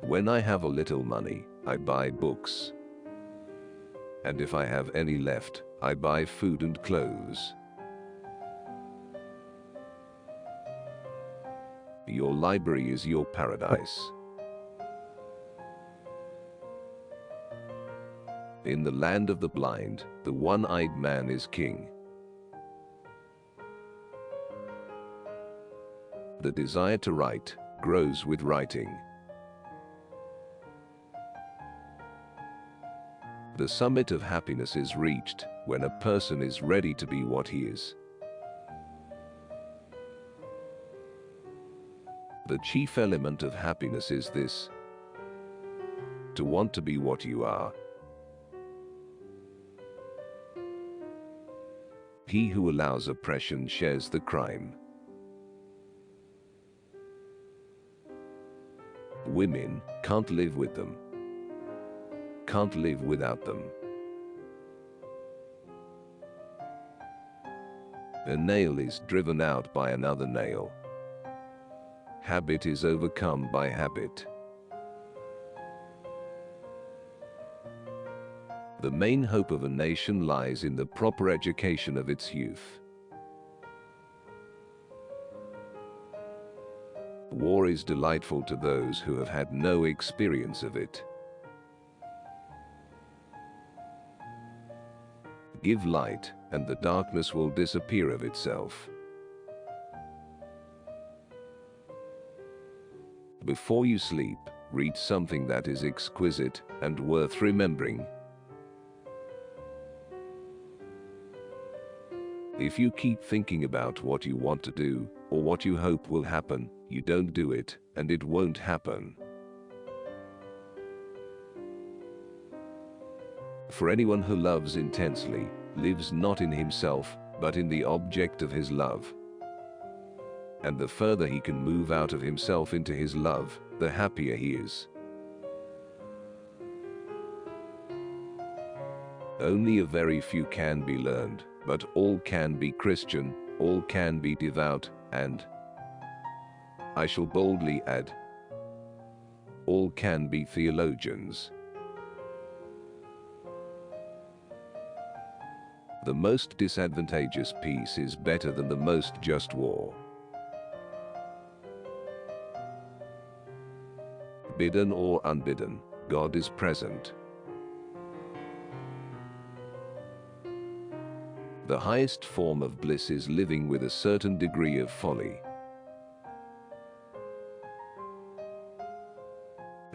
When I have a little money, I buy books. And if I have any left, I buy food and clothes. Your library is your paradise. In the land of the blind, the one-eyed man is king. The desire to write grows with writing. The summit of happiness is reached when a person is ready to be what he is. The chief element of happiness is this: to want to be what you are. He who allows oppression shares the crime. Women can't live with them, can't live without them. A nail is driven out by another nail. Habit is overcome by habit. The main hope of a nation lies in the proper education of its youth. War is delightful to those who have had no experience of it. Give light, and the darkness will disappear of itself. Before you sleep, read something that is exquisite and worth remembering. If you keep thinking about what you want to do, or what you hope will happen, you don't do it, and it won't happen. For anyone who loves intensely, lives not in himself, but in the object of his love. And the further he can move out of himself into his love, the happier he is. Only a very few can be learned, but all can be Christian, all can be devout, and, I shall boldly add, all can be theologians. The most disadvantageous peace is better than the most just war. Bidden or unbidden, God is present. The highest form of bliss is living with a certain degree of folly.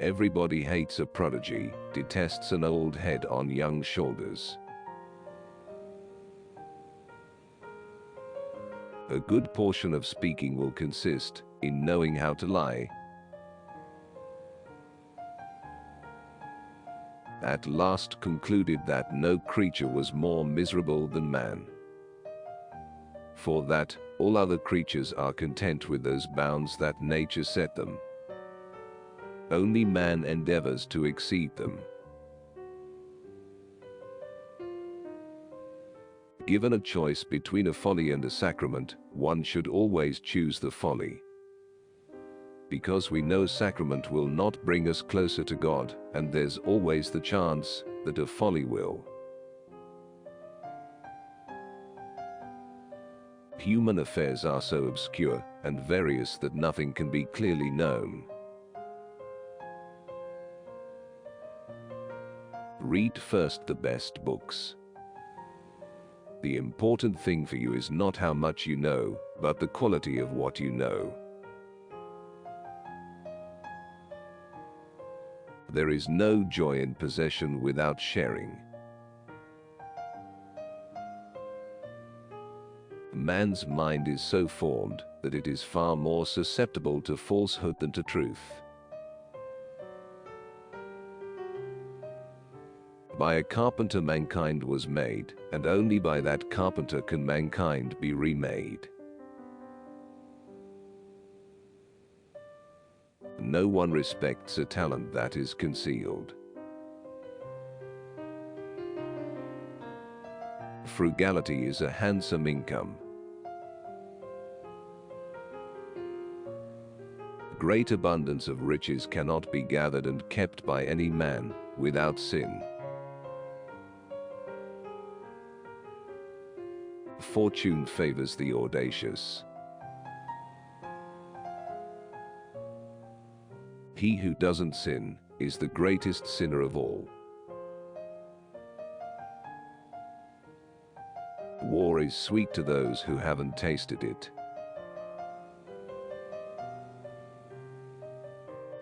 Everybody hates a prodigy, detests an old head on young shoulders. A good portion of speaking will consist in knowing how to lie. At last concluded that no creature was more miserable than man. For that, all other creatures are content with those bounds that nature set them. Only man endeavors to exceed them. Given a choice between a folly and a sacrament, one should always choose the folly. Because we know sacrament will not bring us closer to God, and there's always the chance that a folly will. Human affairs are so obscure and various that nothing can be clearly known. Read first the best books. The important thing for you is not how much you know, but the quality of what you know. There is no joy in possession without sharing. Man's mind is so formed that it is far more susceptible to falsehood than to truth. By a carpenter mankind was made, and only by that carpenter can mankind be remade. No one respects a talent that is concealed. Frugality is a handsome income. Great abundance of riches cannot be gathered and kept by any man without sin. Fortune favors the audacious. He who doesn't sin is the greatest sinner of all. War is sweet to those who haven't tasted it.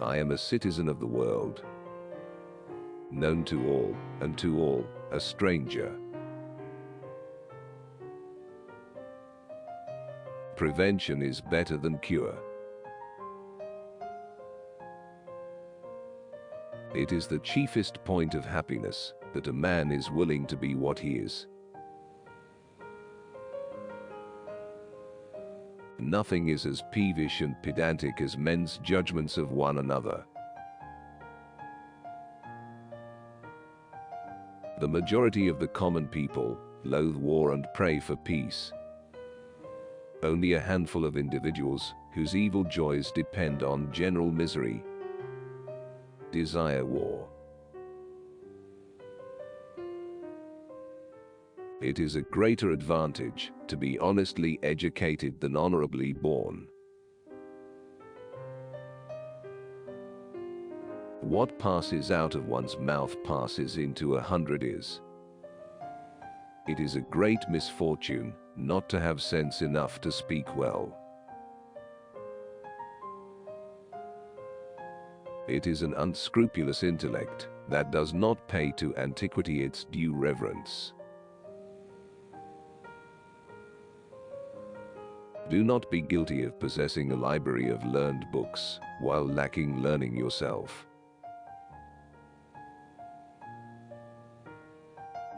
I am a citizen of the world, known to all, and to all, a stranger. Prevention is better than cure. It is the chiefest point of happiness that a man is willing to be what he is. Nothing is as peevish and pedantic as men's judgments of one another. The majority of the common people loathe war and pray for peace. Only a handful of individuals, whose evil joys depend on general misery, desire war. It is a greater advantage to be honestly educated than honorably born. What passes out of one's mouth passes into 100 ears. It is a great misfortune not to have sense enough to speak well. It is an unscrupulous intellect that does not pay to antiquity its due reverence. Do not be guilty of possessing a library of learned books while lacking learning yourself.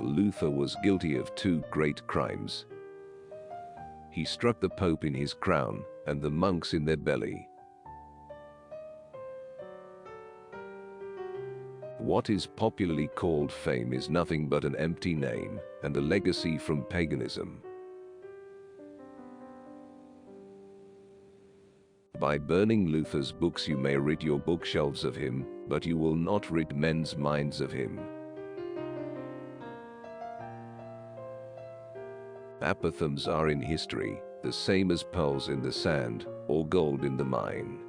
Luther was guilty of two great crimes. He struck the Pope in his crown and the monks in their belly. What is popularly called fame is nothing but an empty name and a legacy from paganism. By burning Luther's books you may rid your bookshelves of him, but you will not rid men's minds of him. Aphorisms are in history the same as pearls in the sand or gold in the mine.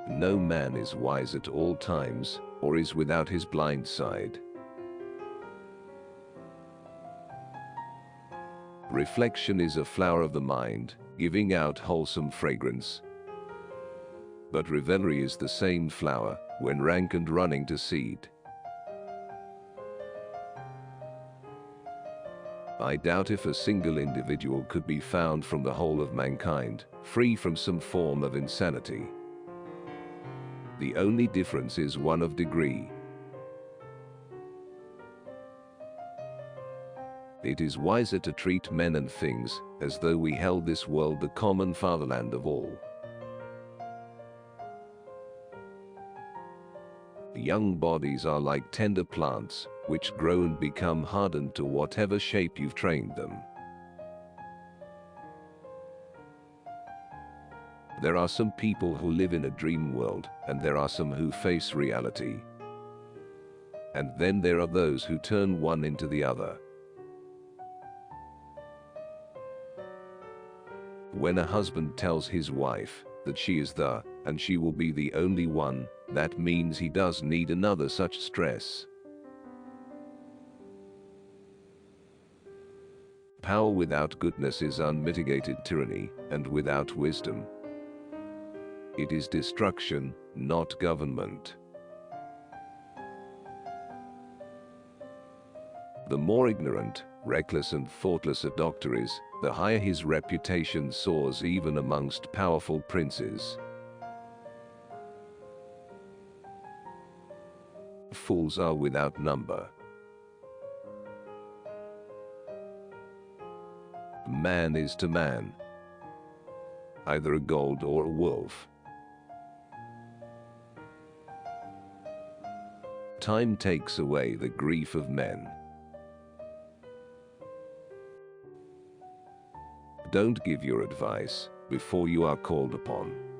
No man is wise at all times, or is without his blind side. Reflection is a flower of the mind, giving out wholesome fragrance. But revelry is the same flower, when rank and running to seed. I doubt if a single individual could be found from the whole of mankind, free from some form of insanity. The only difference is one of degree. It is wiser to treat men and things as though we held this world the common fatherland of all. Young bodies are like tender plants, which grow and become hardened to whatever shape you've trained them. There are some people who live in a dream world, and there are some who face reality. And then there are those who turn one into the other. When a husband tells his wife that she is the, and she will be the only one, that means he does need another such stress. Power without goodness is unmitigated tyranny, and without wisdom, it is destruction, not government. The more ignorant, reckless and thoughtless a doctor is, the higher his reputation soars even amongst powerful princes. Fools are without number. Man is to man either a gold or a wolf. Time takes away the grief of men. Don't give your advice before you are called upon.